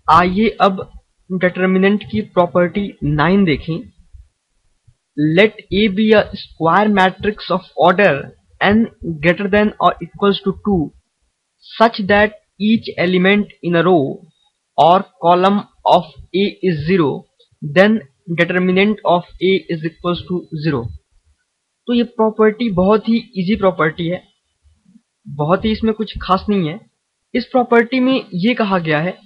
आइए अब डिटर्मिनेंट की प्रॉपर्टी 9 देखें। Let A be a square matrix of order n greater than or equals to 2 such that each element in a row or column of A is 0, then determinant of A is equals to 0। तो ये property बहुत ही easy property है, बहुत ही इसमें कुछ खास नहीं है। इस प्रॉपर्टी में ये कहा गया है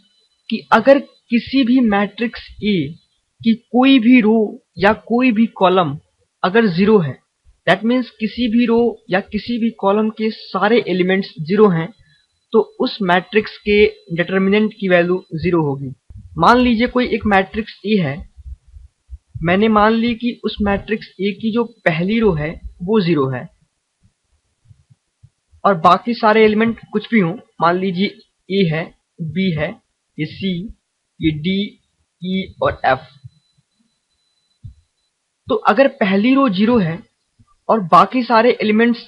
कि अगर किसी भी मैट्रिक्स ए की कोई भी रो या कोई भी कॉलम अगर जीरो है, दैट मीन्स किसी भी रो या किसी भी कॉलम के सारे एलिमेंट्स जीरो हैं, तो उस मैट्रिक्स के डिटर्मिनेंट की वैल्यू जीरो होगी। मान लीजिए कोई एक मैट्रिक्स ए है, मैंने मान ली कि उस मैट्रिक्स ए की जो पहली रो है वो जीरो है और बाकी सारे एलिमेंट कुछ भी हों, मान लीजिए ए है, बी है, ये सी, ये डी, ई और एफ। तो अगर पहली रो जीरो है और बाकी सारे एलिमेंट्स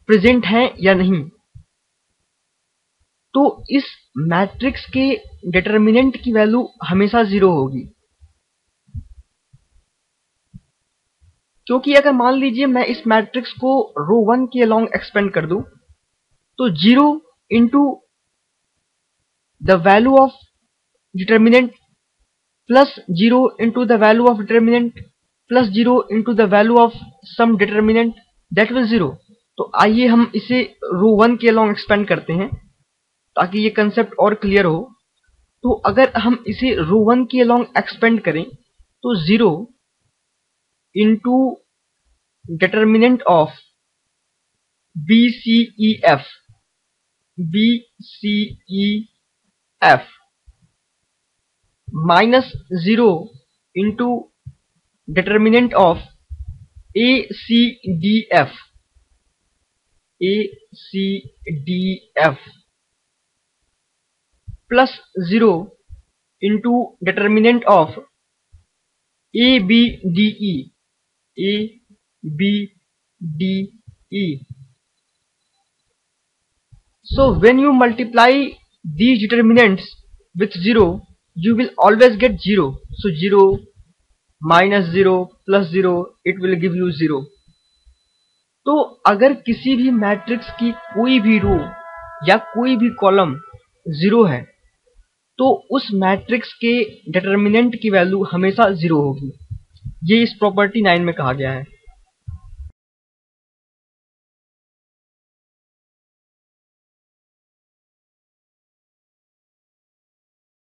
प्रेजेंट हैं या नहीं, तो इस मैट्रिक्स के डिटर्मिनेंट की वैल्यू हमेशा जीरो होगी। क्योंकि अगर मान लीजिए मैं इस मैट्रिक्स को रो 1 के अलोंग एक्सपेंड कर दूं, तो 0 into the value of determinant plus 0 into the value of determinant plus 0 into the value of some determinant, that will 0। तो आइए हम इसे रो 1 के अलोंग एक्सपेंड करते हैं ताकि ये कंसेप्ट और क्लियर हो। तो अगर हम इसे रो 1 के अलोंग एक्सपेंड करें तो 0 into determinant of B C E F, B C E F minus 0 into determinant of A C D F, A C D F plus 0 into determinant of A B D E, A B D E. So when you multiply these determinants with 0, you will always get 0. So 0 minus 0 plus 0, it will give you 0. तो अगर किसी भी matrix की कोई भी रो या कोई भी कॉलम 0 है, तो उस मैट्रिक्स के डिटर्मिनेंट की वैल्यू हमेशा 0 होगी। ये इस प्रॉपर्टी 9 में कहा गया है।